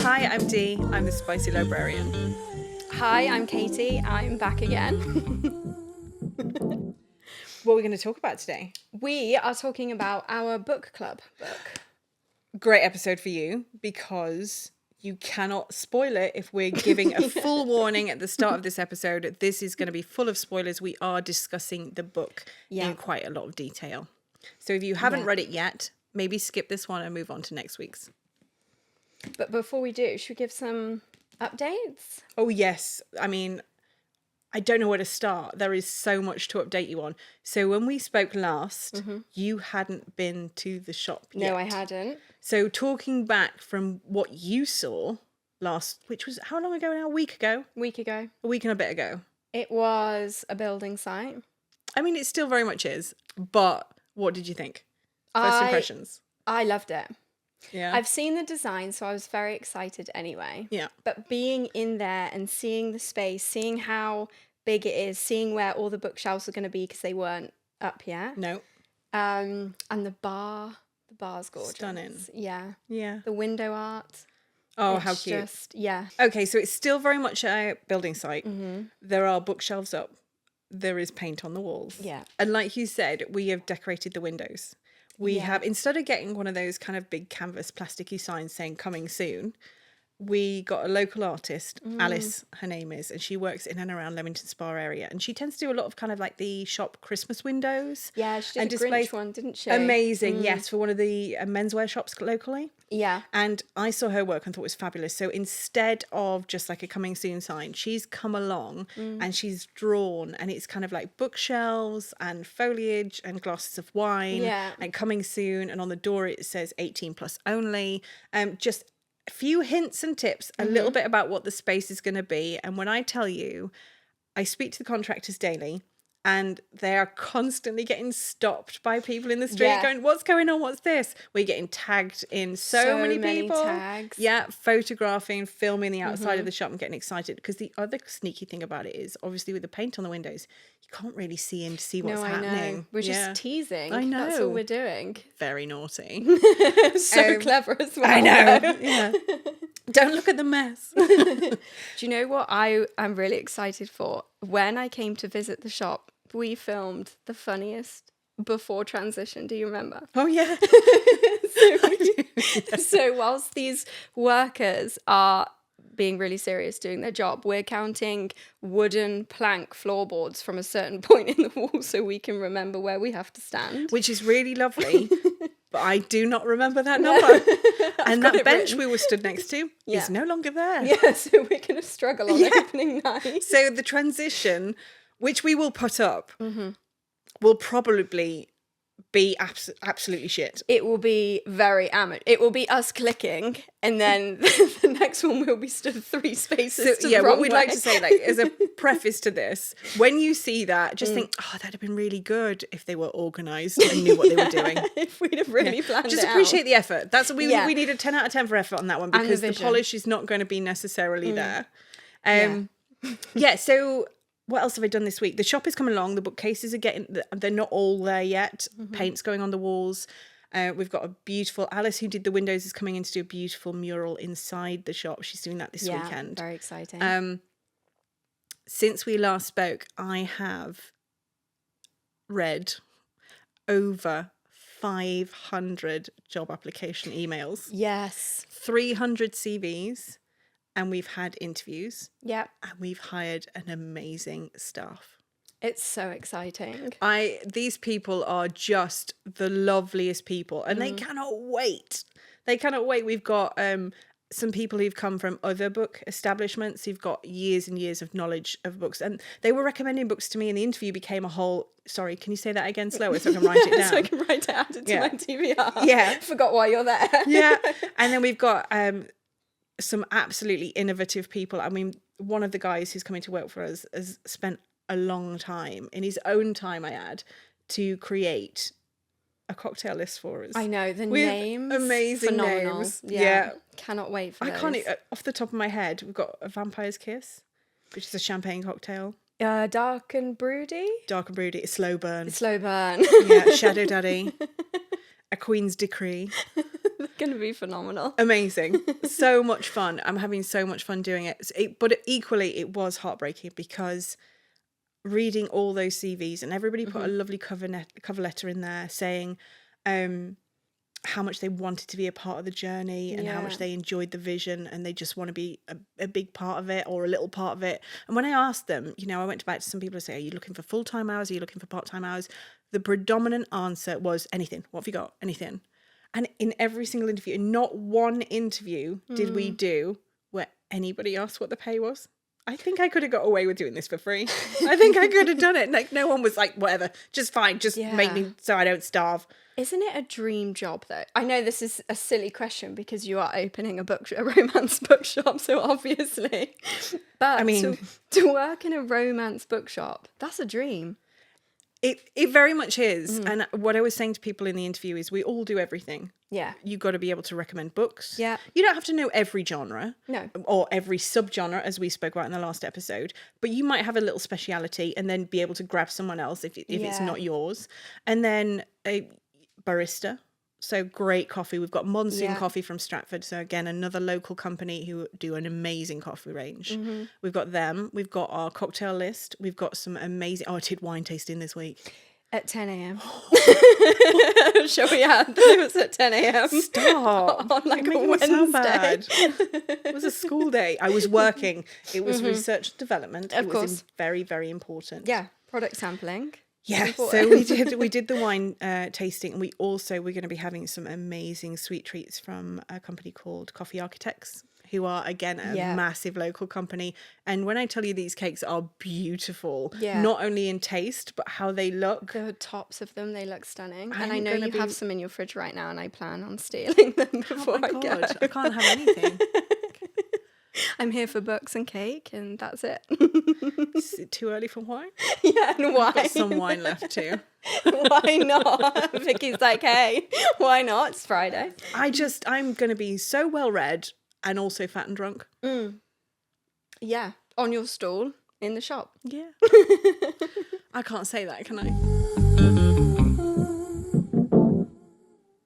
Hi, I'm Dee. I'm the Spicy Librarian. Hi, I'm Katie. I'm back again. What are we going to talk about today? We are talking about our book club book. Great episode for you because you cannot spoil it if we're giving a full warning at the start of this episode. This is going to be full of spoilers. We are discussing the book in quite a lot of detail. So if you haven't read it yet, maybe skip this one and move on to next week's. But before we do, should we give some updates? Oh, yes. I mean, I don't know where to start. There is so much to update you on. So when we spoke last, you hadn't been to the shop yet. No, I hadn't. So talking back from what you saw last, which was how long ago now? A week ago? Week ago. A week and a bit ago. It was a building site. I mean, it still very much is. But what did you think? First impressions. I loved it. Yeah. I've seen the design, so I was very excited anyway. Yeah. But being in there and seeing the space, seeing how big it is, seeing where all the bookshelves are going to be because they weren't up yet. No. And the bar's gorgeous. Stunning. Yeah. Yeah. The window art. Oh, It's how cute. Just, yeah. Okay, so it's still very much a building site. There are bookshelves up. There is paint on the walls. Yeah. And like you said, we have decorated the windows. We have, instead of getting one of those kind of big canvas plasticky signs saying coming soon, we got a local artist, Alice, her name is, and she works in and around Leamington Spa area. And she tends to do a lot of kind of like the shop Christmas windows. Yeah, she did a Grinch one, didn't she? Amazing, yes, for one of the menswear shops locally. Yeah. And I saw her work and thought it was fabulous. So instead of just like a coming soon sign, she's come along and she's drawn, and it's kind of like bookshelves and foliage and glasses of wine and coming soon. And on the door it says 18 plus only. Just a few hints and tips, a little bit about what the space is going to be. And when I tell you, I speak to the contractors daily, and they are constantly getting stopped by people in the street going, what's going on? What's this? We're getting tagged in so many people. Tags. Yeah, photographing, filming the outside of the shop and getting excited. Because the other sneaky thing about it is, obviously with the paint on the windows, you can't really see in to see what's happening. Know. We're just teasing. I know. That's all we're doing. Very naughty. So clever as well. I know. Yeah. Don't look at the mess. Do you know what I'm really excited for? When I came to visit the shop, we filmed the funniest before transition. Do you remember? Oh, yeah. So whilst these workers are being really serious doing their job, we're counting wooden plank floorboards from a certain point in the wall so we can remember where we have to stand. Which is really lovely. But I do not remember that number. And that bench we were stood next to is no longer there. Yeah, so we're going to struggle on opening night. So the transition, which we will put up, will probably be absolutely shit. It will be very amateur. It will be us clicking, and then the next one will be stood 3 spaces to the wrong what we'd way. like to say, like as a preface to this, when you see that, just think, oh, that'd have been really good if they were organised and knew what they were doing. If we'd have really planned Just it appreciate out. the effort. That's we need a 10 out of 10 for effort on that one, because the vision. polish is not going to be necessarily there. So what else have I done this week? The shop is coming along. The bookcases are they're not all there yet. Paint's going on the walls. We've got a beautiful, Alice who did the windows is coming in to do a beautiful mural inside the shop. She's doing that this weekend. Very exciting. Since we last spoke, I have read over 500 job application emails. Yes. 300 CVs. And we've had interviews. Yeah. And we've hired an amazing staff. It's so exciting. These people are just the loveliest people, and they cannot wait. They cannot wait. We've got some people who've come from other book establishments who've got years and years of knowledge of books, and they were recommending books to me, and the interview became a whole... Sorry, can you say that again slower so I can write it down? So I can write it, add it to my TBR. Yeah. Forgot why you're there. Yeah. And then we've got... some absolutely innovative people. I mean, one of the guys who's coming to work for us has spent a long time, in his own time, I add, to create a cocktail list for us. I know, the With names. amazing phenomenal. names. Yeah. Cannot wait for I those. can't, off the top of my head, we've got a Vampire's Kiss, which is a champagne cocktail. Dark and broody? Dark and broody, a slow burn. Slow burn. Yeah, Shadow Daddy. A Queen's Decree. Going to be phenomenal. Amazing. So much fun. I'm having so much fun doing it. But equally, it was heartbreaking because reading all those CVs, and everybody put a lovely cover letter in there saying how much they wanted to be a part of the journey and how much they enjoyed the vision, and they just want to be a big part of it or a little part of it. And when I asked them, you know, I went back to some people and say, are you looking for full-time hours? Are you looking for part-time hours? The predominant answer was anything. What have you got? Anything. And in every single interview, in not one interview did we do where anybody asked what the pay was. I think I could have got away with doing this for free. I think I could have done it. Like, no one was like, whatever, just fine. Just make me so I don't starve. Isn't it a dream job, though? I know this is a silly question because you are opening a romance bookshop, so obviously. But I mean, to work in a romance bookshop, that's a dream. It very much is. And what I was saying to people in the interview is we all do everything. Yeah. You got to be able to recommend books. Yeah. You don't have to know every genre. No. Or every subgenre, as we spoke about in the last episode. But you might have a little speciality and then be able to grab someone else if it's not yours. And then a barista. So great coffee. We've got Monsoon Coffee from Stratford. So again, another local company who do an amazing coffee range. We've got them. We've got our cocktail list. We've got some amazing... Oh, I did wine tasting this week. At 10 a.m. Shall we add that it was at 10 a.m.? Stop. On like You're a making me sound Wednesday. bad. It was a school day. I was working. It was research and development. Of it course. was very, very important. Yeah, product sampling. Yeah, so we did the wine tasting, and we're going to be having some amazing sweet treats from a company called Coffee Architects, who are again a massive local company. And when I tell you these cakes are beautiful, not only in taste but how they look. The tops of them, they look stunning. And I know you have some in your fridge right now, and I plan on stealing them before I go. I can't have anything. I'm here for books and cake, and that's it. Is it too early for wine? Yeah, and wine. I've got some wine left too. Why not? Vicky's like, hey, why not? It's Friday. I'm going to be so well read and also fat and drunk. Yeah, on your stall in the shop. Yeah. I can't say that, can I?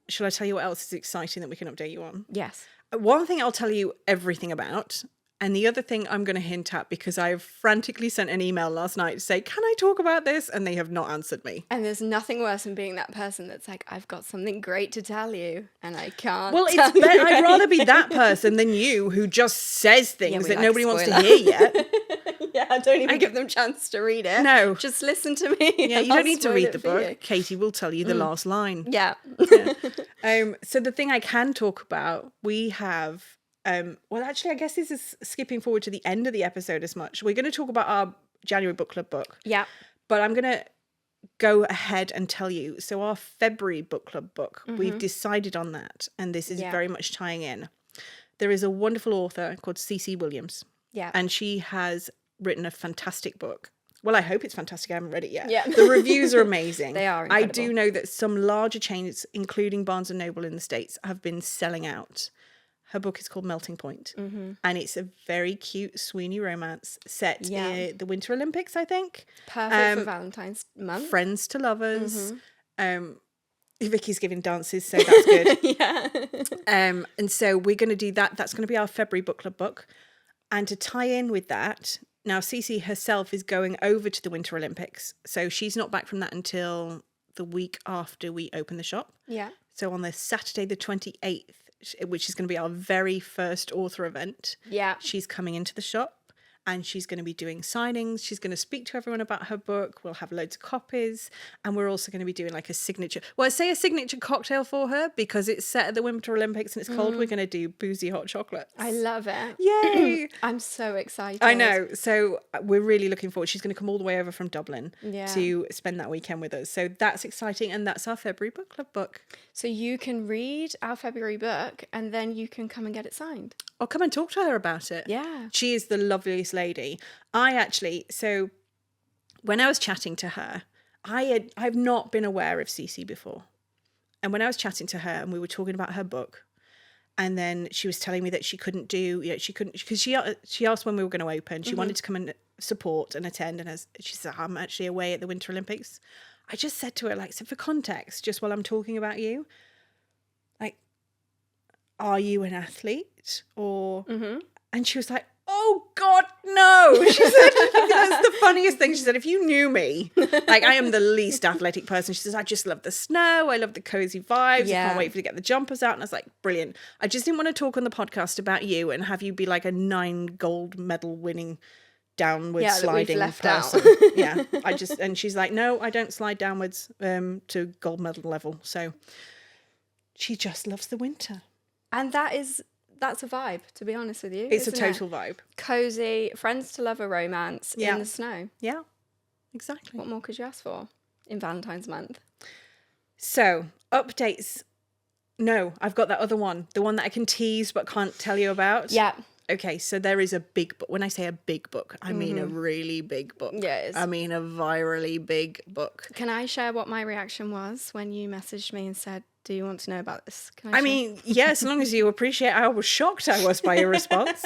Shall I tell you what else is exciting that we can update you on? Yes. One thing I'll tell you everything about, and the other thing I'm going to hint at because I've frantically sent an email last night to say, can I talk about this? And they have not answered me. And there's nothing worse than being that person that's like, I've got something great to tell you, and I can't. Well, tell you I'd rather be that person than you who just says things that like nobody wants to hear yet. Yeah, don't even give them a chance to read it. No. Just listen to me. Yeah, you don't need to read the book. Katie will tell you the last line. Yeah. So the thing I can talk about, we have... well, actually, I guess this is skipping forward to the end of the episode as much. We're going to talk about our January book club book. Yeah. But I'm going to go ahead and tell you. So our February book club book, we've decided on that. And this is very much tying in. There is a wonderful author called C.C. Williams. Yeah. And she has written a fantastic book. Well, I hope it's fantastic. I haven't read it yet. Yeah. The reviews are amazing. They are I incredible. do know that some larger chains, including Barnes & Noble in the States, have been selling out. Her book is called Melting Point, and it's a very cute Sweeney romance set in the Winter Olympics, I think. Perfect for Valentine's month. Friends to lovers. Vicky's giving dances, so that's good. Yeah. And so we're going to do that. That's going to be our February book club book. And to tie in with that, now Cece herself is going over to the Winter Olympics. So she's not back from that until the week after we open the shop. Yeah. So on the Saturday, the 28th, which is going to be our very first author event. Yeah. She's coming into the shop and she's going to be doing signings. She's going to speak to everyone about her book. We'll have loads of copies. And we're also going to be doing like a signature, well, I say a signature cocktail for her because it's set at the Winter Olympics and it's cold. We're going to do boozy hot chocolate. I love it. Yay! I'm so excited. I know. So we're really looking forward. She's going to come all the way over from Dublin Yeah. to spend that weekend with us. So that's exciting. And that's our February book club book. So you can read our February book and then you can come and get it signed. I'll come and talk to her about it. Yeah. She is the loveliest lady. So when I was chatting to her, I've not been aware of Cece before. And when I was chatting to her and we were talking about her book, and then she was telling me that she couldn't because she asked when we were going to open. She wanted to come and support and attend. And she said, I'm actually away at the Winter Olympics. I just said to her, like, so for context, just while I'm talking about you, like, are you an athlete? Or, Mm-hmm. and she was like, oh God, no. She said, that's the funniest thing. She said, if you knew me, like I am the least athletic person. She says, I just love the snow. I love the cozy vibes. I Yeah. can't wait for you to get the jumpers out. And I was like, brilliant. I just didn't want to talk on the podcast about you and have you be like a 9 gold medal winning downward Yeah, that we've sliding left person. out. Yeah. And she's like, no, I don't slide downwards to gold medal level. So she just loves the winter. And that's a vibe, to be honest with you. It's a isn't it? total vibe. Cozy, friends to love a romance Yeah. in the snow. Yeah, exactly. What more could you ask for in Valentine's month? So, updates. No, I've got that other one. The one that I can tease but can't tell you about. Yeah. Okay, so there is a big book. When I say a big book, I mean a really big book. Yeah, it is. I mean a virally big book. Can I share what my reaction was when you messaged me and said, do you want to know about this? Can I share? mean, yeah, as long as you appreciate how shocked I was by your response.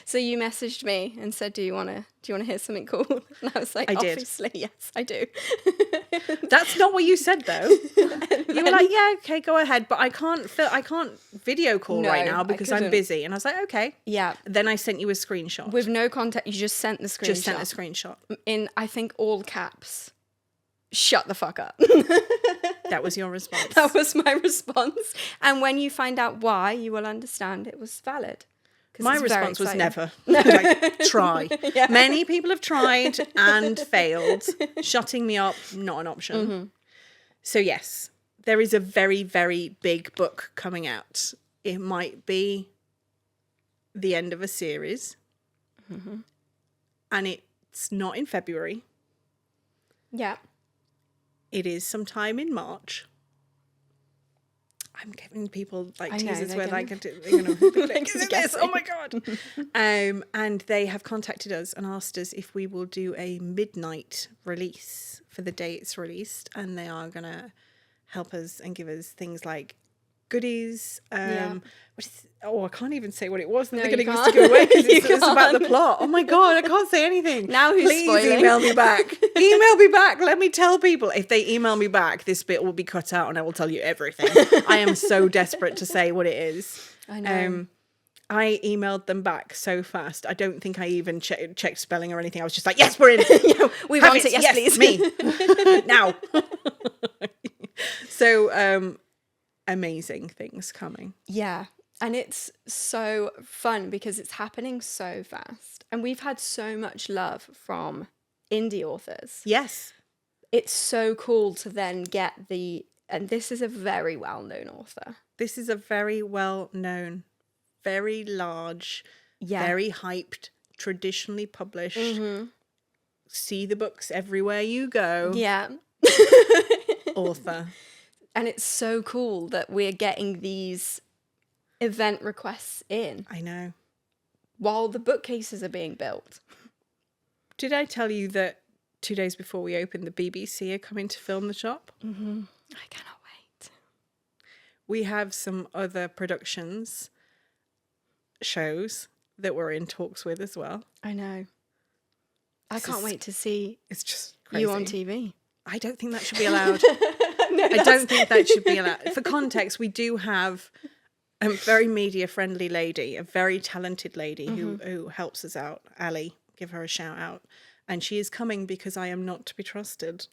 So you messaged me and said, do you want to hear something cool? And I was like, I did. obviously, yes, I do. That's not what you said though. You were like, yeah, okay, go ahead, but I can't video call No, right now I because I'm couldn't. busy. And I was like, okay. Yeah. Then I sent you a screenshot. With no context, you just sent the screenshot. Just sent a screenshot. In, I think, all caps. Shut the fuck up. That was your response. That was my response. And when you find out why, you will understand it was valid. 'Cause My it's very response was exciting. never. Like, try. Yeah. Many people have tried and failed. Shutting me up, not an option. Mm-hmm. So yes, there is a very, very big book coming out. It might be the end of a series. Mm-hmm. And it's not in February. Yeah. It is sometime in March. I'm giving people like I know, teasers they're where gonna- like, they're gonna be like, They're "Is it gonna this? guess Oh my it." God. And they have contacted us and asked us if we will do a midnight release for the day it's released. And they are going to help us and give us things like goodies. I can't even say what it was. No, They're going to you give us to can't. give away because You it's about the can't. plot. Oh my God, I can't say anything. Now who's Please spoiling? email me back. Email me back. Let me tell people. If they email me back, this bit will be cut out and I will tell you everything. I am so desperate to say what it is. I know. I emailed them back so fast. I don't think I even checked spelling or anything. I was just like, yes, we're in. We Have want it, yes, please. Me. Now. So, amazing things coming. Yeah. And it's so fun because it's happening so fast. And we've had so much love from indie authors. Yes. It's so cool to then get and this is a very well-known author. This is a very well-known, very large, Yeah. very hyped, traditionally published. Mm-hmm. See the books everywhere you go. Yeah. Author. And it's so cool that we're getting these event requests in I know. while the bookcases are being built. Did I tell you that 2 days before we opened, the BBC are coming to film the shop? Mm-hmm. I cannot wait. We have some other productions, shows that we're in talks with as well. I know. I This can't is- wait to see It's just crazy. you on TV. I don't think that should be allowed. No, I don't think that should be allowed. For context, we do have a very media-friendly lady, a very talented lady who helps us out, Ali. Give her a shout out. And she is coming because I am not to be trusted.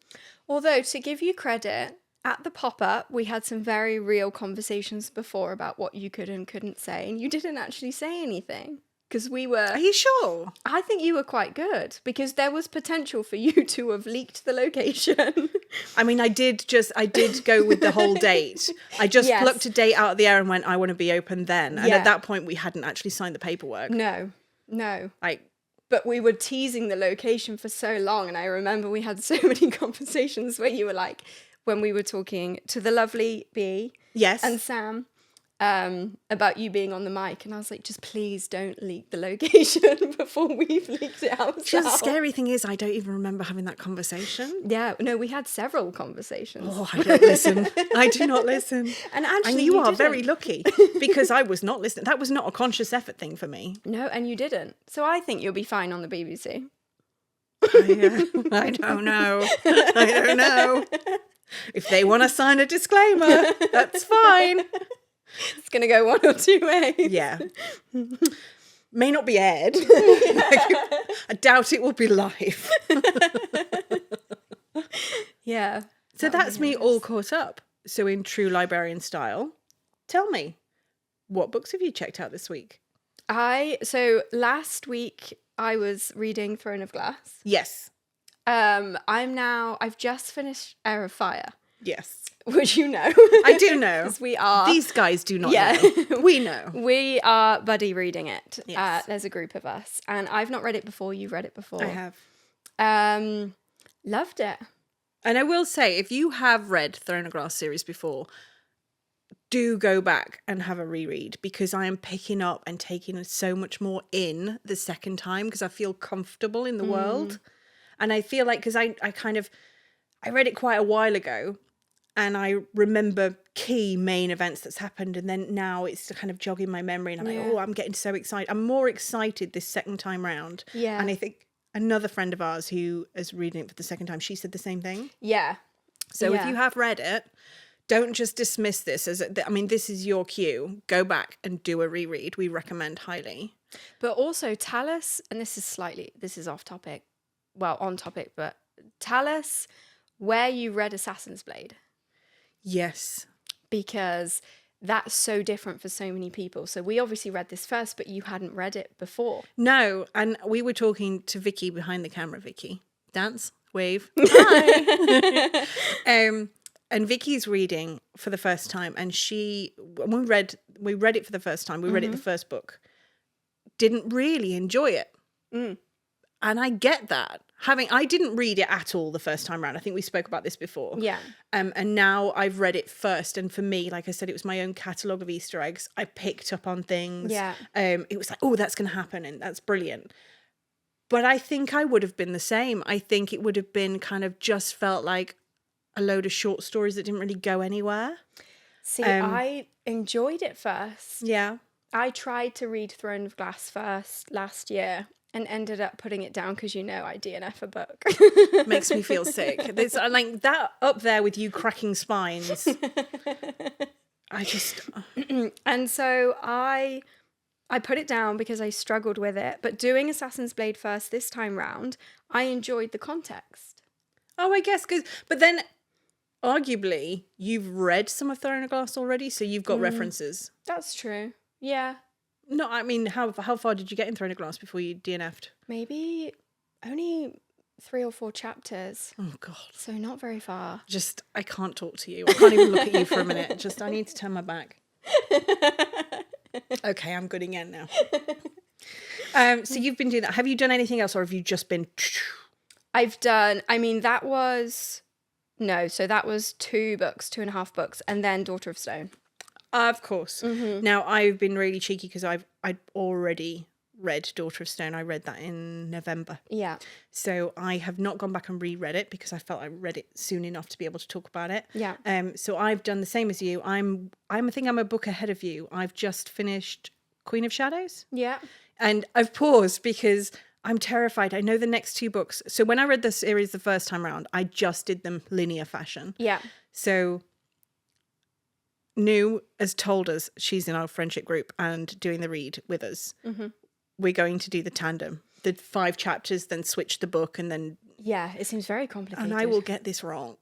Although, to give you credit, at the pop-up, we had some very real conversations before about what you could and couldn't say, and you didn't actually say anything. Because Are you sure? I think you were quite good, because there was potential for you to have leaked the location. I mean, I did go with the whole date. I just Yes. plucked a date out of the air and went, I want to be open then. And Yeah. at that point, we hadn't actually signed the paperwork. No. Like, But we were teasing the location for so long, and I remember we had so many conversations where you were like, when we were talking to the lovely Bea yes. and Sam about you being on the mic, and I was like, just please don't leak the location before we've leaked it ourselves. The scary thing is, I don't even remember having that conversation. Yeah, no, we had several conversations. Oh, I don't listen. I do not listen. And actually, And you are didn't. very lucky because I was not listening. That was not a conscious effort thing for me. No, and you didn't. So I think you'll be fine on the BBC. I don't know. I don't know. If they want to sign a disclaimer, that's fine. It's going to go one or two ways. Yeah. May not be aired. I doubt it will be live. Yeah. So that's me all caught up. So in true librarian style, tell me, what books have you checked out this week? So last week I was reading Throne of Glass. Yes. I've just finished Heir of Fire. Yes. Which you know. I do know. Because we are. These guys do not Yeah. know. We know. We are buddy reading it. Yes. There's a group of us. And I've not read it before. You've read it before. I have. Loved it. And I will say, if you have read Throne of Glass series before, do go back and have a reread, because I am picking up and taking so much more in the second time because I feel comfortable in the world. And I feel like, because I read it quite a while ago and I remember key main events that's happened, and then now it's kind of jogging my memory and I'm like, oh, I'm getting so excited. I'm more excited this second time round. Yeah. And I think another friend of ours who is reading it for the second time, she said the same thing. Yeah. So if you have read it, don't just dismiss this as, this is your cue. Go back and do a reread. We recommend highly. But also Talus, and this is off topic. Well, on topic, but Talus, where you read Assassin's Blade. Yes. Because that's so different for so many people. So we obviously read this first, but you hadn't read it before. No, and we were talking to Vicky behind the camera. Vicky, dance, wave. Hi. And Vicky's reading for the first time, and when we read it for the first time. We read it the first book. Didn't really enjoy it, and I get that. I didn't read it at all the first time around. I think we spoke about this before. Yeah. And now I've read it first, and for me, like I said, it was my own catalogue of Easter eggs. I picked up on things. Yeah. It was like, oh, that's going to happen, and that's brilliant. But I think I would have been the same. I think it would have been kind of just felt like a load of short stories that didn't really go anywhere. See, I enjoyed it first. Yeah. I tried to read Throne of Glass first last year and ended up putting it down because, I DNF a book. Makes me feel sick. There's like that up there with you cracking spines. I just... And so I put it down because I struggled with it. But doing Assassin's Blade first this time round, I enjoyed the context. Oh, I guess, but then arguably you've read some of Throne of Glass already, so you've got references. That's true. Yeah. No, I mean, how far did you get in Throne of Glass before you DNF'd? Maybe only 3 or 4 chapters. Oh, God. So not very far. Just, I can't talk to you. I can't even look at you for a minute. I need to turn my back. Okay, I'm good again now. So you've been doing that. Have you done anything else, or have you just been... that was 2.5 books, and then Daughter of Stone. Of course. Now, I've been really cheeky because I'd already read Daughter of Stone. I read that in November. Yeah. So I have not gone back and reread it because I felt I read it soon enough to be able to talk about it. Yeah. So I've done the same as you. I think I'm a book ahead of you. I've just finished Queen of Shadows. Yeah. And I've paused because I'm terrified. I know the next 2 books. So when I read the series the first time around, I just did them linear fashion. Yeah. So New has told us she's in our friendship group and doing the read with us. We're going to do the tandem, the 5 chapters, then switch the book, and then... Yeah, it seems very complicated. And I will get this wrong.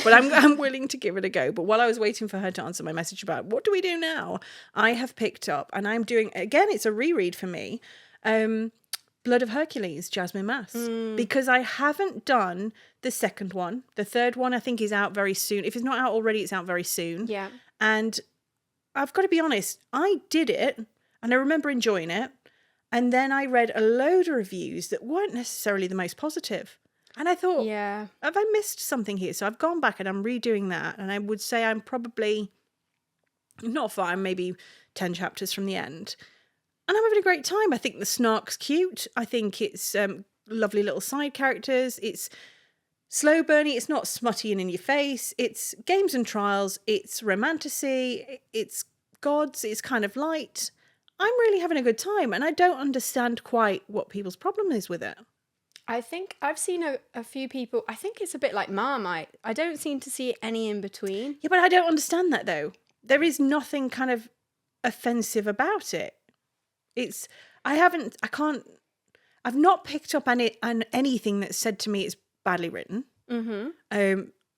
But I'm willing to give it a go. But while I was waiting for her to answer my message about what do we do now, I have picked up, and I'm doing, again, it's a reread for me, Blood of Hercules, Jasmine Mass, because I haven't done the second one. The third one I think is out very soon. If it's not out already, it's out very soon. Yeah. And I've got to be honest, I did it and I remember enjoying it. And then I read a load of reviews that weren't necessarily the most positive. And I thought, yeah, have I missed something here? So I've gone back and I'm redoing that. And I would say I'm probably not far, I'm maybe 10 chapters from the end. And I'm having a great time. I think the snark's cute. I think it's lovely little side characters. It's slow burny. It's not smutty and in your face. It's games and trials. It's romantasy. It's gods. It's kind of light. I'm really having a good time. And I don't understand quite what people's problem is with it. I think I've seen a few people, I think it's a bit like Marmite. I don't seem to see any in between. Yeah, but I don't understand that though. there is nothing kind of offensive about it. I've not picked up on anything that's said to me it's badly written.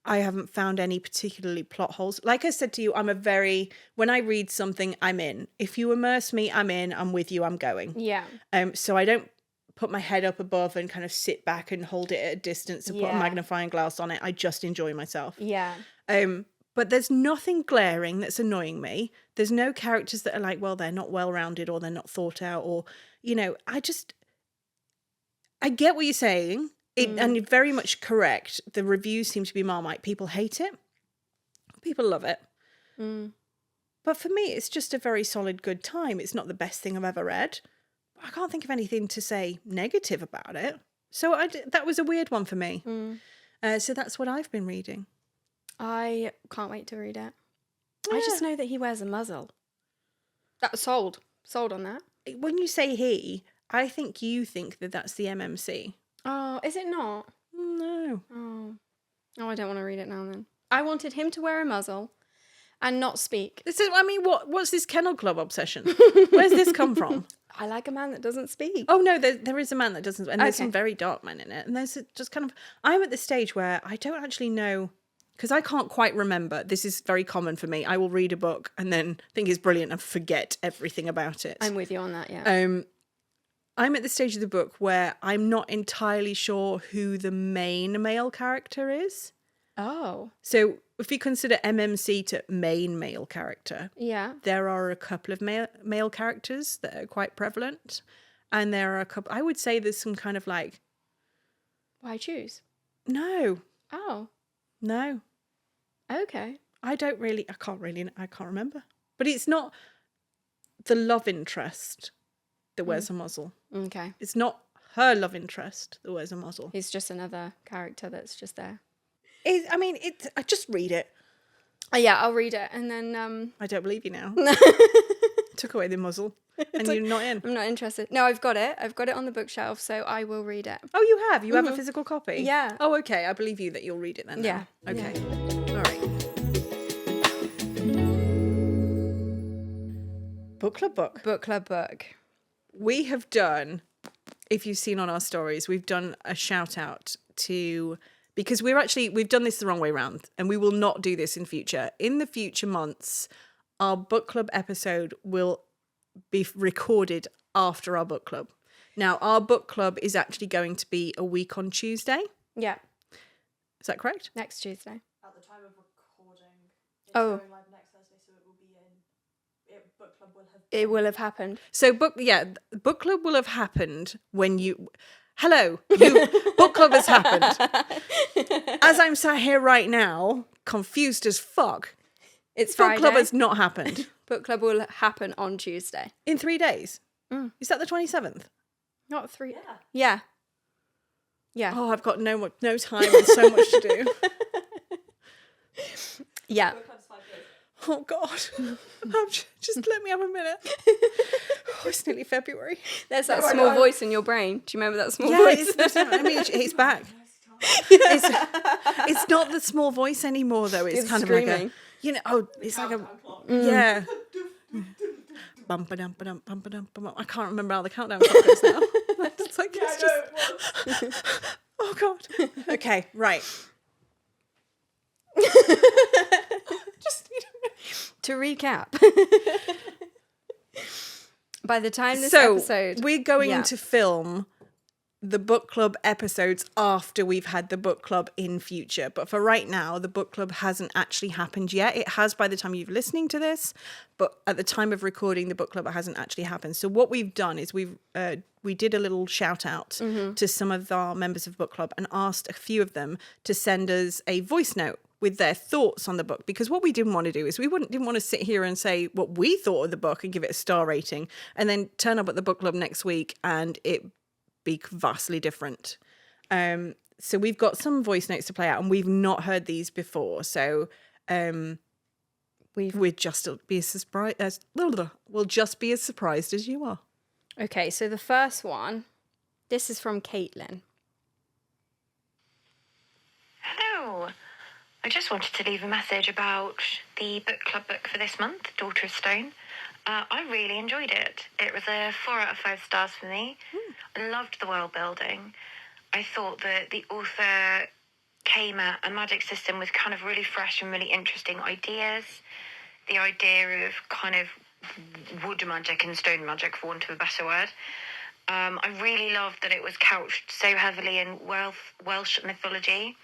I haven't found any particularly plot holes. Like I said to you, when I read something, I'm in. If you immerse me, I'm in. I'm with you. I'm going. Yeah. So I don't put my head up above and kind of sit back and hold it at a distance and put a magnifying glass on it. I just enjoy myself. Yeah. But there's nothing glaring that's annoying me. There's no characters that are like, well, they're not well-rounded or they're not thought out or, I get what you're saying. And you're very much correct. The reviews seem to be Marmite. People hate it. People love it. But for me, it's just a very solid, good time. It's not the best thing I've ever read. I can't think of anything to say negative about it. So that was a weird one for me. So that's what I've been reading. I can't wait to read it. I just know that he wears a muzzle. That sold on that. When you say he, I think you think that that's the MMC. Oh, is it not? No. Oh, I don't want to read it now then. I wanted him to wear a muzzle and not speak. What's this Kennel Club obsession? Where's this come from? I like a man that doesn't speak. Oh, no, there is a man that doesn't. And there's some very dark men in it. And there's just kind of... I'm at the stage where I don't actually know... Because I can't quite remember. This is very common for me. I will read a book and then think it's brilliant and forget everything about it. I'm with you on that, yeah. I'm at the stage of the book where I'm not entirely sure who the main male character is. Oh. So if you consider MMC to main male character, there are a couple of male characters that are quite prevalent. And there are a couple, I would say there's some kind of like... Why choose? No. Oh. No. Okay. I can't remember. But it's not the love interest that wears a muzzle. Okay. It's not her love interest that wears a muzzle. He's just another character that's just there. I just read it. Yeah, I'll read it and then... I don't believe you now. Took away the muzzle and you're not in. I'm not interested. No, I've got it. I've got it on the bookshelf, so I will read it. Oh, you have? You have a physical copy? Yeah. Oh, okay. I believe you that you'll read it then. Yeah. Now. Okay. Yeah. All right. Book club book. Book club book. We have done, if you've seen on our stories, we've done a shout out to, because we've done this the wrong way around and we will not do this in future. In the future months, our book club episode will be recorded after our book club. Now, our book club is actually going to be a week on Tuesday. Yeah. Is that correct? Next Tuesday. At the time of recording, it's going live next Thursday, so it will be book club will have... It will have happened. So book club will have happened when you... Hello, book club has happened. As I'm sat here right now, confused as fuck. It's book Friday. club has not happened. Book club will happen on Tuesday. In 3 days? Is that the 27th? Not 3. Yeah. Yeah. Oh, I've got no time and so much to do. Yeah. Book club's 5 days. Oh, God. Just let me have a minute. Oh, it's nearly February. There's that small voice in your brain. Do you remember that small Yeah, voice? it's back. It's not the small voice anymore, though. It's kind screaming. of like it's like a... Yeah. Bum-ba-dum-ba-dum, bum-ba-dum-ba-dum. I can't remember how the countdown clock is now. It's like, it's just... Oh, God. Okay, right. Just... To recap. By the time this So, episode... we're going to film the book club episodes after we've had the book club in future. But for right now, the book club hasn't actually happened yet. It has by the time you're listening to this, but at the time of recording the book club, it hasn't actually happened. So what we've done is we did a little shout out to some of our members of book club and asked a few of them to send us a voice note with their thoughts on the book, because what we didn't want to do is didn't want to sit here and say what we thought of the book and give it a star rating and then turn up at the book club next week and it be vastly different. So we've got some voice notes to play out and we've not heard these before. So we'll just be as surprised as you are. Okay, so the first one, this is from Caitlin. Hello. I just wanted to leave a message about the book club book for this month, Daughter of Stone. I really enjoyed it. It was a 4 out of 5 stars for me. I loved the world building. I thought that the author came at a magic system with kind of really fresh and really interesting ideas. The idea of kind of wood magic and stone magic, for want of a better word. I really loved that it was couched so heavily in Welsh mythology.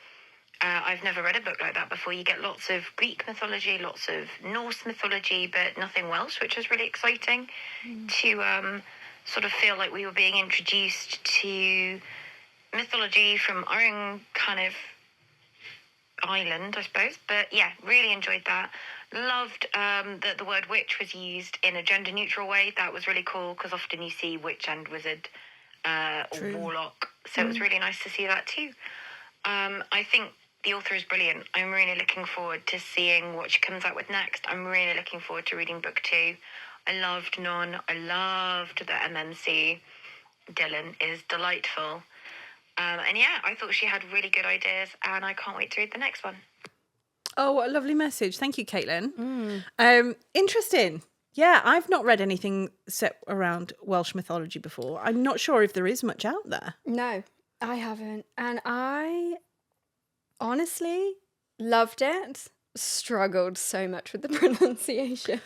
I've never read a book like that before. You get lots of Greek mythology, lots of Norse mythology, but nothing Welsh, which was really exciting to sort of feel like we were being introduced to mythology from our own kind of island, I suppose. But yeah, really enjoyed that. Loved that the word witch was used in a gender neutral way. That was really cool because often you see witch and wizard or warlock. So it was really nice to see that too. I think the author is brilliant. I'm really looking forward to seeing what she comes out with next. I'm really looking forward to reading book 2. I loved Non. I loved the MMC. Dylan is delightful. And yeah, I thought she had really good ideas, and I can't wait to read the next one. Oh, what a lovely message. Thank you, Caitlin. Interesting. Yeah, I've not read anything set around Welsh mythology before. I'm not sure if there is much out there. No, I haven't. And I honestly loved it. Struggled so much with the pronunciation.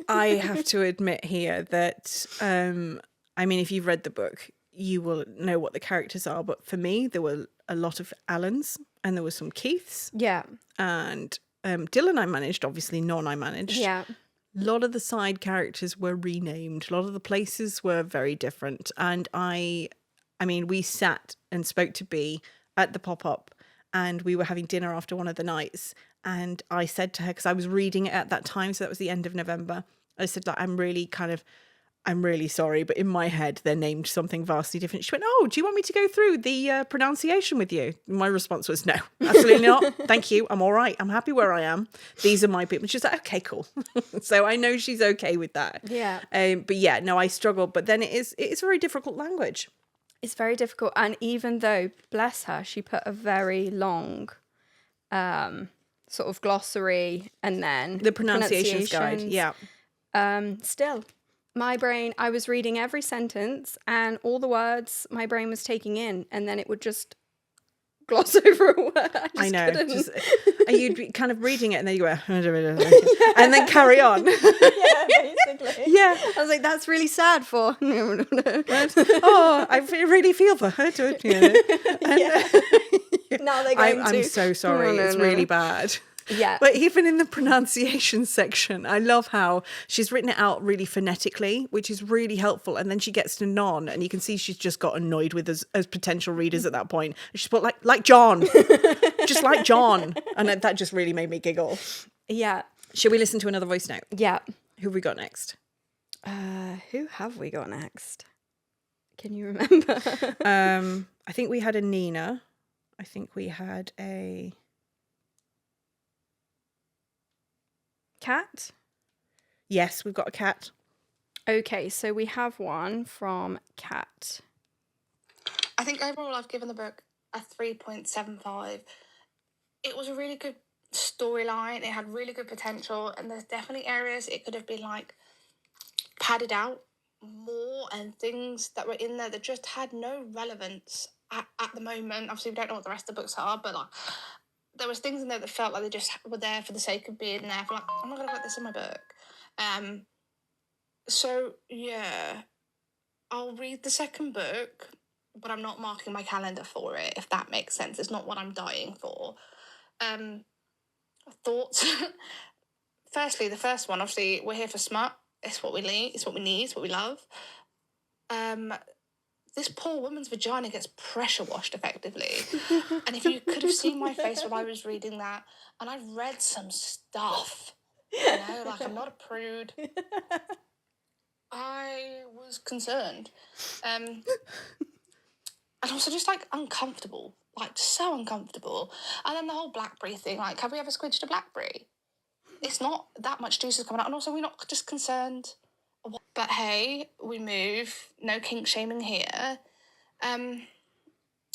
I have to admit here that, I mean, if you've read the book, you will know what the characters are. But for me, there were a lot of Allens and there were some Keiths. Yeah. And Dylan I managed, obviously Non I managed. Yeah. A lot of the side characters were renamed. A lot of the places were very different. And I mean, we sat and spoke to Bea at the pop-up and we were having dinner after one of the nights. And I said to her, because I was reading it at that time, so that was the end of November, I said, like, I'm really sorry, but in my head, they're named something vastly different. She went, oh, do you want me to go through the pronunciation with you? My response was, no, absolutely not. Thank you. I'm all right. I'm happy where I am. These are my people. She's like, okay, cool. So I know she's okay with that. Yeah. But yeah, no, I struggled. But then it's a very difficult language. It's very difficult. And even though, bless her, she put a very long sort of glossary and then The pronunciations guide. Yeah. Still, my brain, I was reading every sentence and all the words my brain was taking in, and then it would just gloss over a word. I know. Couldn't. And you'd be kind of reading it and then you go, and then carry on. Yeah, basically. Yeah. I was like, that's really sad for. No. Oh, I really feel for her. Don't you? And, Now they're going I'm so sorry. No, it's really bad. Yeah. But even in the pronunciation section, I love how she's written it out really phonetically, which is really helpful. And then she gets to Non, and you can see she's just got annoyed with us as potential readers at that point. She's put like John, just like John. And that just really made me giggle. Yeah. Shall we listen to another voice note? Yeah. Who have we got next? Who have we got next? Can you remember? I think we had a Nina. I think we had a Cat? Yes, we've got a cat. Okay, so we have one from Cat. I think overall I've given the book a 3.75. It was a really good storyline. It had really good potential, and there's definitely areas it could have been like padded out more, and things that were in there that just had no relevance at the moment. Obviously, we don't know what the rest of the books are, but like there was things in there that felt like they just were there for the sake of being there. For like, I'm not gonna put this in my book. So yeah, I'll read the second book, but I'm not marking my calendar for it, if that makes sense. It's not what I'm dying for. Thoughts? Firstly, the first one, obviously, we're here for smut. It's what we need. It's what we need. It's what we love. This poor woman's vagina gets pressure washed effectively. And if you could have seen my face when I was reading that, and I've read some stuff, you know, like I'm not a prude. I was concerned. And also just like uncomfortable, like so uncomfortable. And then the whole blackberry thing, like, have we ever squidged a blackberry? It's not that much juice is coming out. And also we're not just concerned. But hey, we move, no kink shaming here. And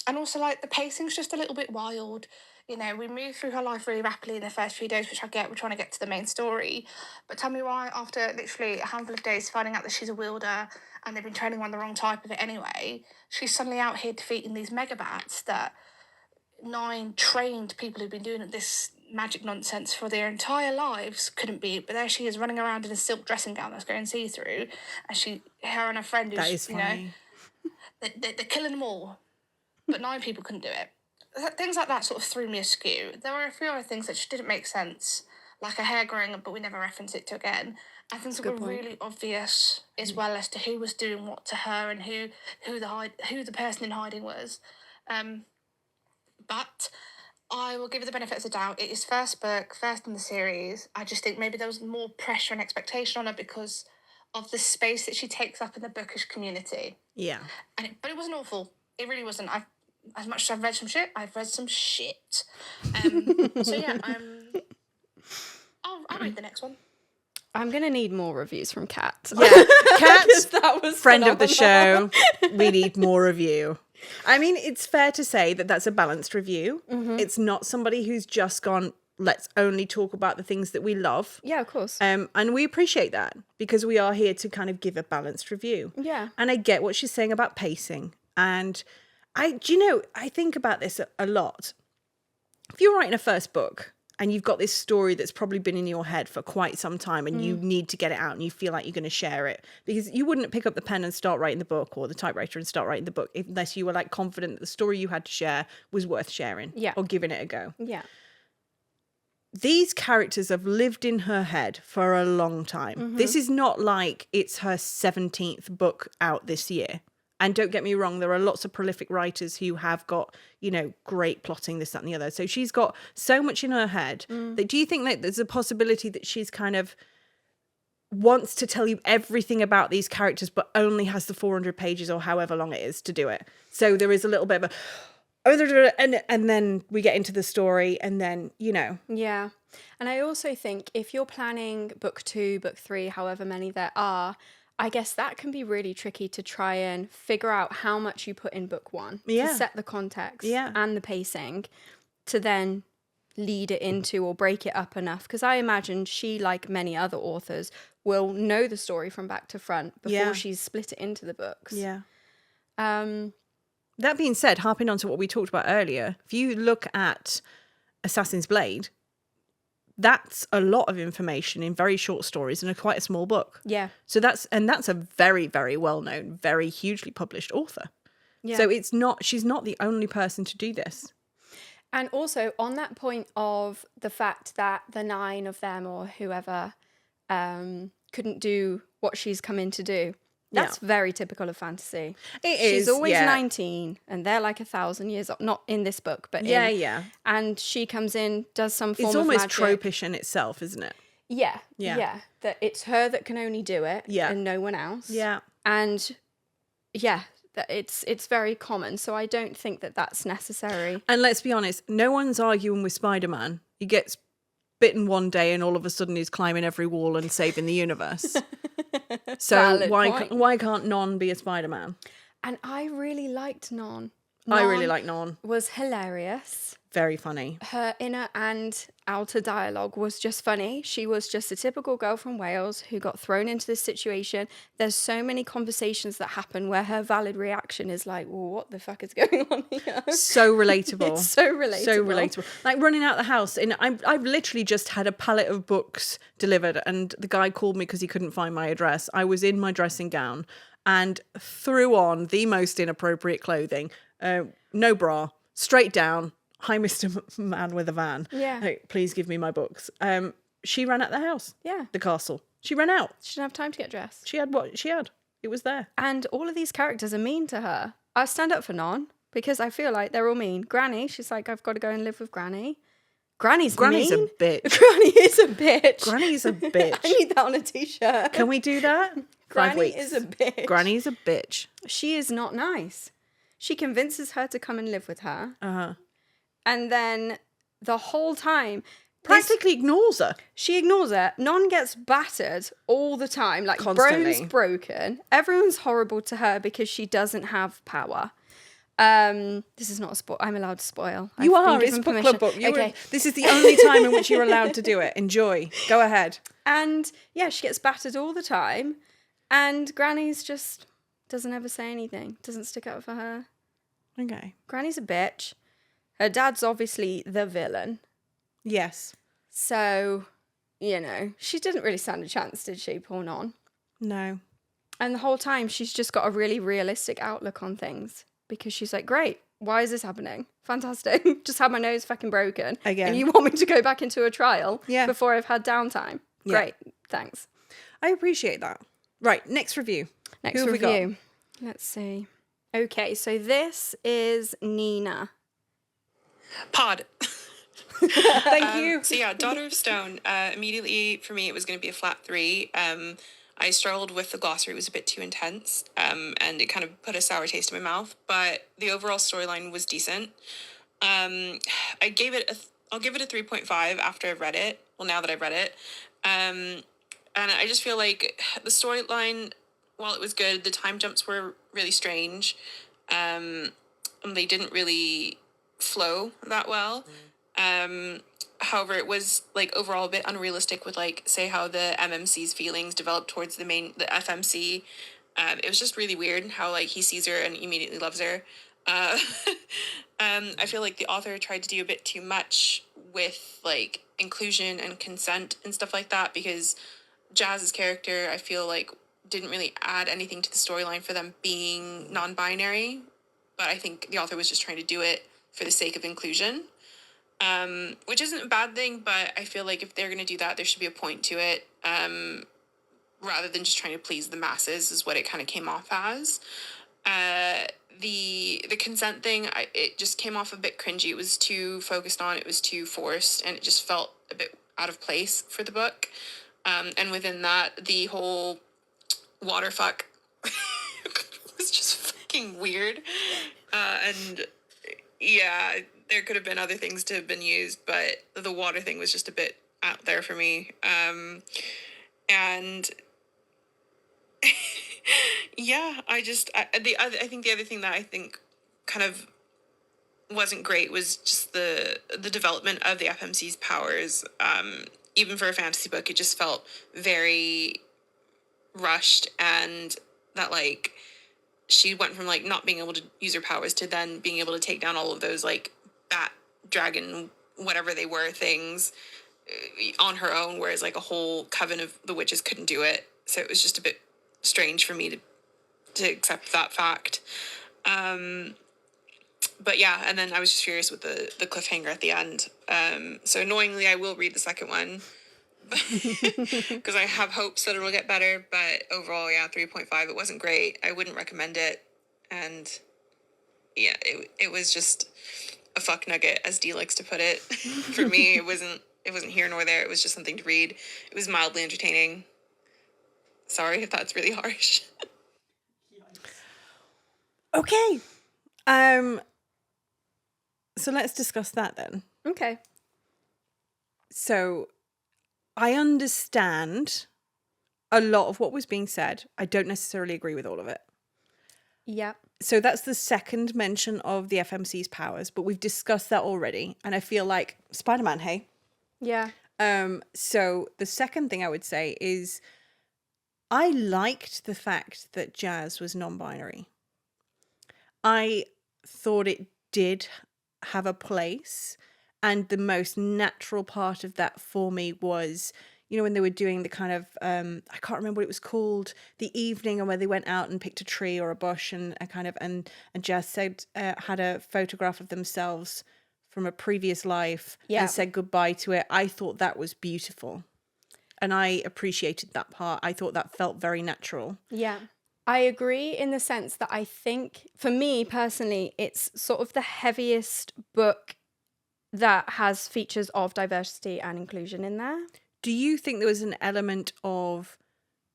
also like the pacing's just a little bit wild. You know, we move through her life really rapidly in the first few days, which I get. We're trying to get to the main story. But tell me why, after literally a handful of days finding out that she's a wielder and they've been training on the wrong type of it anyway, she's suddenly out here defeating these megabats that 9 trained people who've been doing this magic nonsense for their entire lives couldn't beat. But there she is running around in a silk dressing gown that's going see-through. And her and her friend, who's, That is you know, funny. they're killing them all. But 9 people couldn't do it. Things like that sort of threw me askew. There were a few other things that just didn't make sense, like her hair growing up, but we never referenced it to again. And things that were really obvious as well as to who was doing what to her and who the person in hiding was. But I will give it the benefit of the doubt. It is first book, first in the series. I just think maybe there was more pressure and expectation on her because of the space that she takes up in the bookish community. Yeah. But it wasn't awful. It really wasn't. As much as I've read some shit, I've read some shit. So yeah, I'll read the next one. I'm going to need more reviews from Kat. Yeah. Kat's That was friend of the phenomenal. show. We need more review. I mean, it's fair to say that that's a balanced review. It's not somebody who's just gone, let's only talk about the things that we love. Yeah, of course. And we appreciate that because we are here to kind of give a balanced review. Yeah. And I get what she's saying about pacing. And I think about this a lot. If you're writing a first book and you've got this story that's probably been in your head for quite some time and you need to get it out and you feel like you're going to share it, because you wouldn't pick up the pen and start writing the book, or the typewriter and start writing the book, unless you were like confident that the story you had to share was worth sharing, or giving it a go. Yeah. These characters have lived in her head for a long time. This is not like it's her 17th book out this year. And don't get me wrong, there are lots of prolific writers who have got, great plotting, this, that, and the other. So she's got so much in her head. That, do you think that there's a possibility that she's kind of wants to tell you everything about these characters, but only has the 400 pages or however long it is to do it? So there is a little bit of and then we get into the story, and then, Yeah. And I also think if you're planning book 2, book 3, however many there are, I guess that can be really tricky to try and figure out how much you put in book 1 to set the context and the pacing to then lead it into or break it up enough. Because I imagine she, like many other authors, will know the story from back to front before she's split it into the books. Yeah. Um, That being said, harping on to what we talked about earlier, if you look at Assassin's Blade, that's a lot of information in very short stories in quite a small book. Yeah. So that's a very, very well-known, very hugely published author. Yeah. So she's not the only person to do this. And also on that point of the fact that the 9 of them or whoever couldn't do what she's come in to do. That's very typical of fantasy. She's always 19 and they're like 1,000 years up. Not in this book, but Yeah. And she comes in, does some form It's of almost magic. tropish in itself, isn't it? Yeah. Yeah. That it's her that can only do it and no one else. Yeah. And that it's very common. So I don't think that that's necessary. And let's be honest, no one's arguing with Spider-Man. He gets bitten one day and all of a sudden he's climbing every wall and saving the universe. So Valid why can't Non be a Spider-Man? And I really liked Non. I really like Non. Was hilarious. Very funny. Her inner and outer dialogue was just funny. She was just a typical girl from Wales who got thrown into this situation. There's so many conversations that happen where her valid reaction is like, well, what the fuck is going on here? So relatable. It's so relatable. So relatable. Like running out the house. And I've literally just had a pallet of books delivered and the guy called me because he couldn't find my address. I was in my dressing gown and threw on the most inappropriate clothing. No bra. Straight down. Hi, Mr. Man with a van. Yeah. Like, please give me my books. She ran out the house. Yeah. The castle. She ran out. She didn't have time to get dressed. She had what she had. It was there. And all of these characters are mean to her. I stand up for Non because I feel like they're all mean. Granny, she's like, I've got to go and live with Granny. Granny's Granny's mean. a bitch. Granny is a bitch. Granny's a bitch. I need that on a t-shirt. Can we do that? 5 Granny weeks. is a bitch. Granny's a bitch. She is not nice. She convinces her to come and live with her. Uh-huh. And then the whole time... Practically ignores her. She ignores her. Non gets battered all the time. Like, Constantly. Bro's broken. Everyone's horrible to her because she doesn't have power. This is not a spoil. I'm allowed to spoil. You I've been are. It's given book permission. club book. Okay. This is the only time in which you're allowed to do it. Enjoy. Go ahead. And yeah, she gets battered all the time. And Granny's just doesn't ever say anything. Doesn't stick up for her. Okay. Granny's a bitch. Her dad's obviously the villain. Yes. So, you know, she didn't really stand a chance, did she, poor Non? No. And the whole time, she's just got a really realistic outlook on things. Because she's like, great, why is this happening? Fantastic. Just had my nose fucking broken. Again. And you want me to go back into a trial Yeah. before I've had downtime? Yeah. Great, thanks. I appreciate that. Right. Next review. Next Who have we got? review. Let's see. Okay, so this is Nina. Pod. Thank you. So yeah, Daughter of Stone. Immediately for me, it was going to be a flat 3. I struggled with the glossary; it was a bit too intense, and it kind of put a sour taste in my mouth. But the overall storyline was decent. I'll give it a 3.5 after I've read it. Well, now that I've read it, and I just feel like the storyline, while it was good, the time jumps were really strange. And they didn't really flow that well. However, it was like overall a bit unrealistic with like, say, how the MMC's feelings developed towards the FMC. It was just really weird how like he sees her and immediately loves her. I feel like the author tried to do a bit too much with like inclusion and consent and stuff like that, because Jazz's character, I feel like, didn't really add anything to the storyline for them being non-binary. But I think the author was just trying to do it for the sake of inclusion. Which isn't a bad thing, but I feel like if they're going to do that, there should be a point to it, rather than just trying to please the masses, is what it kind of came off as. The consent thing, it just came off a bit cringy. It was too focused on, it was too forced, and it just felt a bit out of place for the book. And within that, the whole water fuck was just fucking weird. And yeah, there could have been other things to have been used, but the water thing was just a bit out there for me. And yeah, I think the other thing that I think kind of wasn't great was just the development of the FMC's powers. Even for a fantasy book, it just felt very rushed, and that like she went from like not being able to use her powers to then being able to take down all of those like bat, dragon, whatever they were things on her own, whereas like a whole coven of the witches couldn't do it. So it was just a bit strange for me to accept that fact. But yeah, and then I was just furious with the cliffhanger at the end. So annoyingly, I will read the second one because I have hopes that it'll get better. But overall, yeah, 3.5. It wasn't great. I wouldn't recommend it. And yeah, it was just a fuck nugget, as Dee likes to put it. For me, it wasn't here nor there. It was just something to read. It was mildly entertaining. Sorry if that's really harsh. Okay. So let's discuss that then. Okay. So I understand a lot of what was being said. I don't necessarily agree with all of it. Yeah. So that's the second mention of the FMC's powers, but we've discussed that already. And I feel like Spider-Man, hey? Yeah. So the second thing I would say is I liked the fact that Jazz was non-binary. I thought it did have a place, and the most natural part of that for me was, you know, when they were doing the kind of I can't remember what it was called, the evening, and where they went out and picked a tree or a bush, and Jazz said had a photograph of themselves from a previous life and said goodbye to it. I thought that was beautiful, and I appreciated that part. I thought that felt very natural. Yeah. I agree in the sense that I think, for me personally, it's sort of the heaviest book that has features of diversity and inclusion in there. Do you think there was an element of,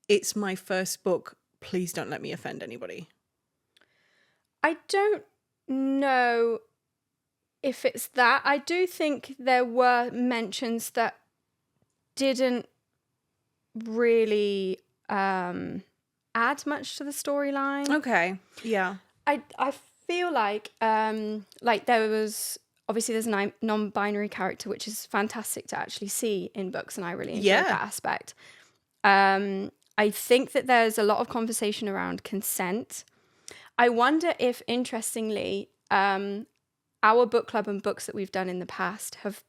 it's my first book, please don't let me offend anybody? I don't know if it's that. I do think there were mentions that didn't really add much to the storyline. Okay, yeah. I feel like there was obviously there's a non-binary character, which is fantastic to actually see in books, and I really enjoyed that aspect. I think that there's a lot of conversation around consent. I wonder if, interestingly, our book club and books that we've done in the past have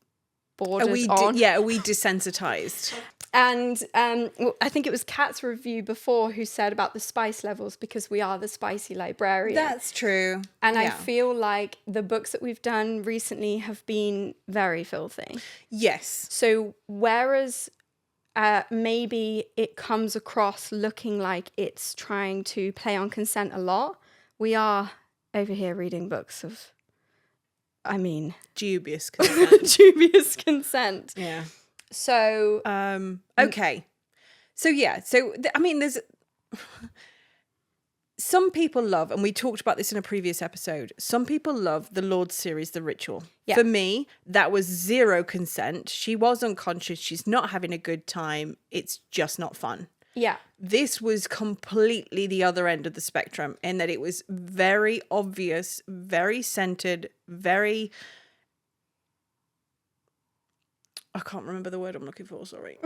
bordered on. Are we desensitized? And I think it was Kat's review before who said about the spice levels, because we are the spicy librarian. That's true. And I feel like the books that we've done recently have been very filthy. Yes. So whereas maybe it comes across looking like it's trying to play on consent a lot, we are over here reading books of, dubious consent. dubious consent. Yeah. So okay. So yeah, there's some people love, and we talked about this in a previous episode, some people love the Lord series, The Ritual. Yeah. For me, that was zero consent. She was unconscious. She's not having a good time. It's just not fun. yeah. This was completely the other end of the spectrum, in that it was very obvious, very centered, very... I can't remember the word I'm looking for, sorry.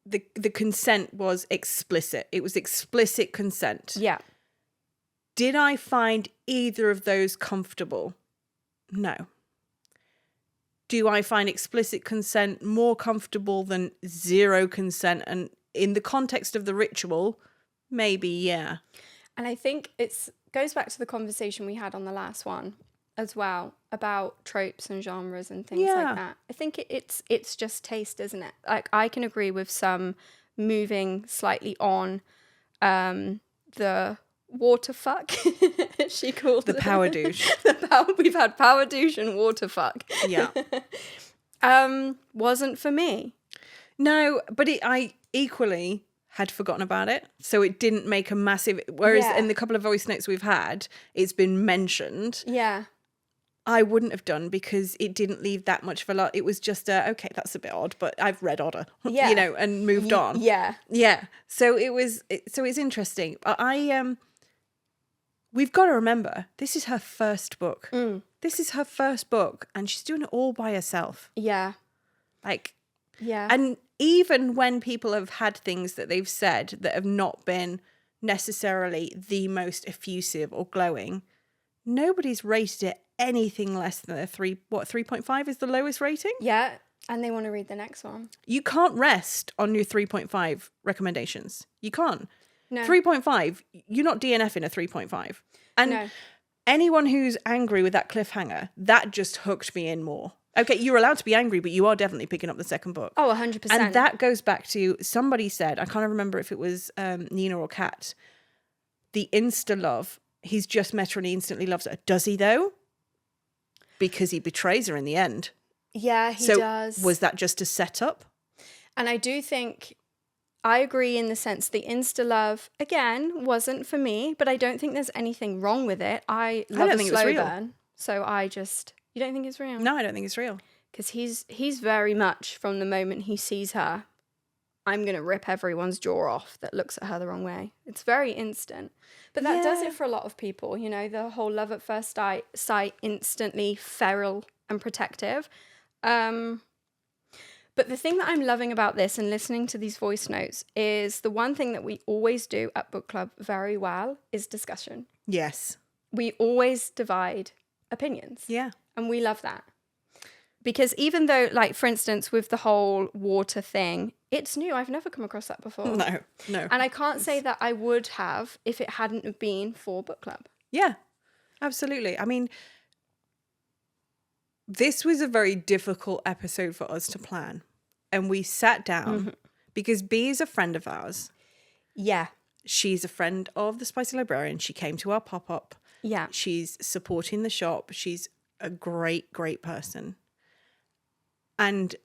The consent was explicit. It was explicit consent. Yeah. Did I find either of those comfortable? No. Do I find explicit consent more comfortable than zero consent? And in the context of The Ritual, maybe, yeah. And I think it goes back to the conversation we had on the last one as well about tropes and genres and things like that. I think it's just taste, isn't it? Like, I can agree with some moving slightly on the water fuck, she called The it. power douche. We've had power douche and water fuck. Yeah. Wasn't for me. No, but I equally had forgotten about it. So it didn't make a massive... Whereas in the couple of voice notes we've had, it's been mentioned. Yeah. I wouldn't have done, because it didn't leave that much of a lot. It was just okay, that's a bit odd, but I've read Odder, Yeah. and moved on. Yeah. Yeah. So it's interesting. We've got to remember, this is her first book. This is her first book, and she's doing it all by herself. Yeah. Yeah. And even when people have had things that they've said that have not been necessarily the most effusive or glowing, nobody's rated it anything less than a 3.5 is the lowest rating? Yeah. And they want to read the next one. You can't rest on your 3.5 recommendations. You can't. No. 3.5, you're not DNFing a 3.5. And No. anyone who's angry with that cliffhanger, that just hooked me in more. Okay, you're allowed to be angry, but you are definitely picking up the second book. Oh, 100%. And that goes back to, somebody said, I can't remember if it was Nina or Kat, the insta-love, he's just met her and he instantly loves her. Does he, though? Because he betrays her in the end. Yeah, he So does. was that just a setup? And I do think, I agree in the sense the insta-love, again, wasn't for me, but I don't think there's anything wrong with it. I love don't a think it was slow real. burn. So you don't think it's real? No, I don't think it's real. Because he's very much, from the moment he sees her, I'm going to rip everyone's jaw off that looks at her the wrong way. It's very instant. But that does it for a lot of people, the whole love at first sight, instantly feral and protective. But the thing that I'm loving about this and listening to these voice notes is the one thing that we always do at book club very well is discussion. Yes. We always divide opinions. Yeah. And we love that. Because even though, like, for instance, with the whole water thing, it's new. I've never come across that before. No. And I can't say that I would have if it hadn't have been for book club. Yeah, absolutely. I mean, this was a very difficult episode for us to plan. And we sat down because B is a friend of ours. Yeah. She's a friend of the Spicy Librarian. She came to our pop-up. Yeah. She's supporting the shop. She's a great, great person. And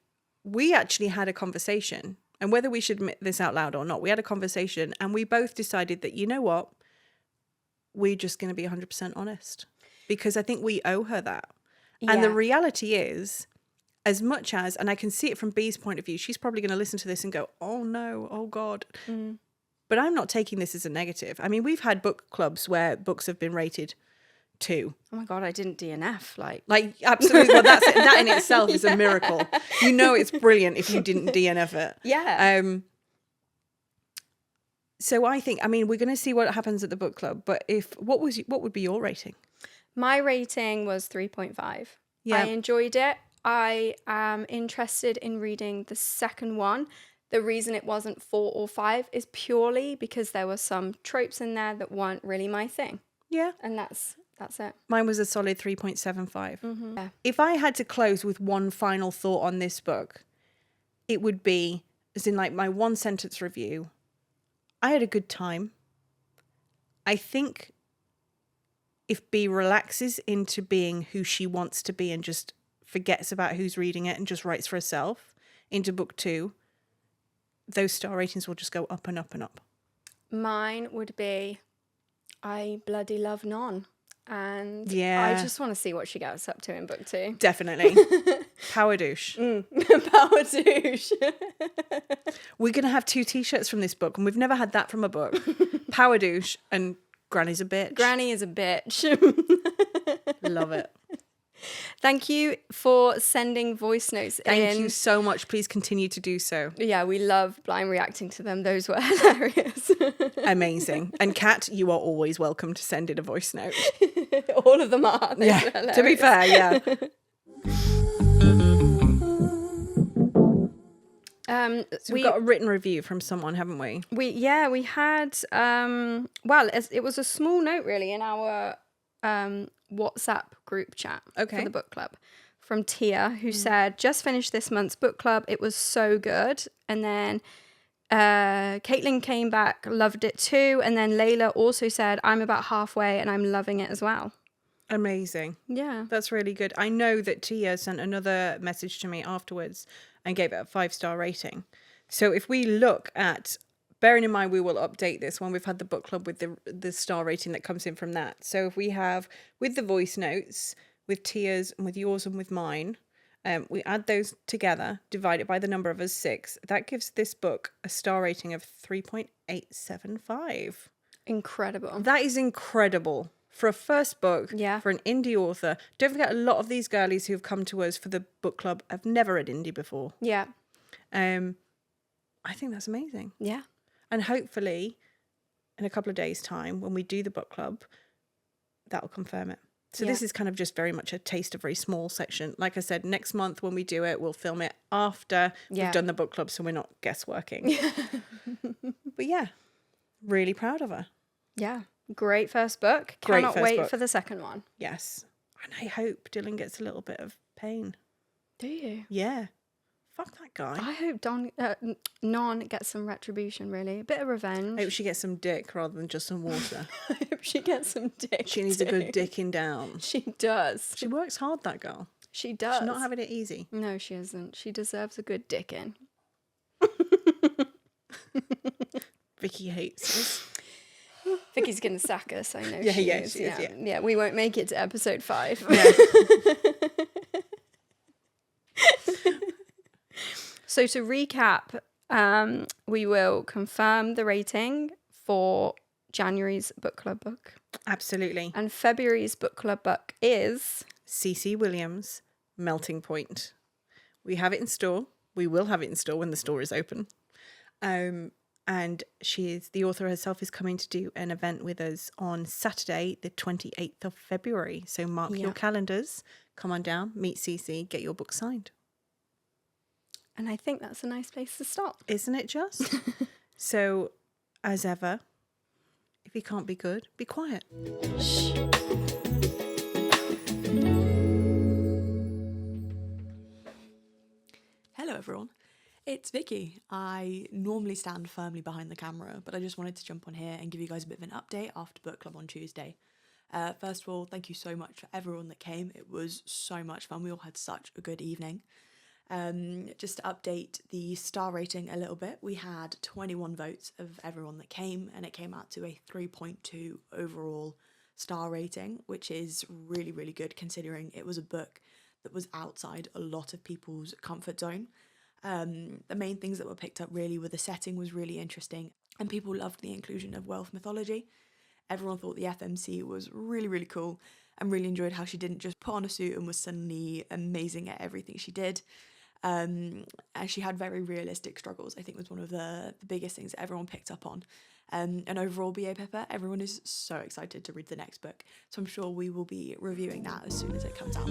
we actually had a conversation. And whether we should admit this out loud or not, we had a conversation and we both decided that, you know what? We're just going to be 100% honest. Because I think we owe her that. And the Yeah. reality is, as much as, and I can see it from B's point of view, she's probably going to listen to this and go, oh no, oh God. But I'm not taking this as a negative. I mean, we've had book clubs where books have been rated 2. Oh my God, I didn't DNF. Like, absolutely. Well, that in itself is a miracle. You know it's brilliant if you didn't DNF it. Yeah. So I think, I mean, we're going to see what happens at the book club. But what would be your rating? My rating was 3.5. Yeah. I enjoyed it. I am interested in reading the second one. The reason it wasn't 4 or 5 is purely because there were some tropes in there that weren't really my thing. Yeah. And that's it. Mine was a solid 3.75. Yeah. If I had to close with one final thought on this book, it would be, as in like my one sentence review, I had a good time. I think if B relaxes into being who she wants to be and just forgets about who's reading it and just writes for herself into book 2, those star ratings will just go up and up and up. Mine would be, I bloody love Non. And Yeah. I just want to see what she gets up to in book 2. Definitely. Power douche. Power douche. We're going to have 2 t-shirts from this book, and we've never had that from a book. Power douche and Granny's a bitch. Granny is a bitch. Love it. Thank you for sending voice notes in. Thank you so much. Please continue to do so. Yeah, we love blind reacting to them. Those were hilarious. Amazing. And Kat, you are always welcome to send in a voice note. All of them are. They Yeah, were to be hilarious. fair, yeah. So we've got a written review from someone, haven't we? We had it was a small note really in our WhatsApp group chat for Okay. the book club from Tia, who said, just finished this month's book club, it was so good. And then Caitlin came back, loved it too, and then Layla also said, I'm about halfway and I'm loving it as well. Amazing. Yeah. That's really good. I know that Tia sent another message to me afterwards and gave it a 5-star rating. So if we look at, bearing in mind we will update this when we've had the book club with the star rating that comes in from that. So if we have with the voice notes, with Tia's and with yours and with mine, we add those together, divide it by the number of us 6. That gives this book a star rating of 3.875. Incredible. That is incredible. For a first book, Yeah. for an indie author. Don't forget, a lot of these girlies who have come to us for the book club have never read indie before. Yeah. I think that's amazing. Yeah. And hopefully, in a couple of days' time, when we do the book club, that will confirm it. So this Yeah. is kind of just very much a taste, a very small section. Like I said, next month when we do it, we'll film it after Yeah. we've done the book club, so we're not guessworking. But yeah, really proud of her. Yeah. Great first book. Great Cannot first wait book. for the second one. Yes. And I hope Dylan gets a little bit of pain. Do you? Yeah. Fuck that guy. I hope Non gets some retribution, really. A bit of revenge. I hope she gets some dick rather than just some water. I hope she gets some dick. She needs a too. good dicking down. She does. She works hard, that girl. She does. She's not having it easy. No, she isn't. She deserves a good dick in. Vicky hates us. Vicky's gonna sack us. I know. Yeah, she yeah, is. she is, yeah. Yeah, we won't make it to episode 5. Yeah. So to recap, we will confirm the rating for January's book club book, Absolutely. and February's book club book is C.C. Williams, Melting Point. We have it in store. We will have it in store when the store is open. And the author herself is coming to do an event with us on Saturday, the 28th of February. So mark your Yeah. calendars. Come on down, meet CC, get your book signed. And I think that's a nice place to stop. Isn't it just? So, as ever, if you can't be good, be quiet. Hello everyone, it's Vicky. I normally stand firmly behind the camera, but I just wanted to jump on here and give you guys a bit of an update after book club on Tuesday. First of all, thank you so much for everyone that came. It was so much fun. We all had such a good evening. Just to update the star rating a little bit, we had 21 votes of everyone that came, and it came out to a 3.2 overall star rating, which is really, really good considering it was a book that was outside a lot of people's comfort zone. The main things that were picked up really were the setting was really interesting. and people loved the inclusion of Welsh mythology. Everyone thought the FMC was really, really cool and really enjoyed how she didn't just put on a suit and was suddenly amazing at everything she did. And she had very realistic struggles, I think was one of the biggest things that everyone picked up on. And overall, B.A. Pippa, everyone is so excited to read the next book. So I'm sure we will be reviewing that as soon as it comes out.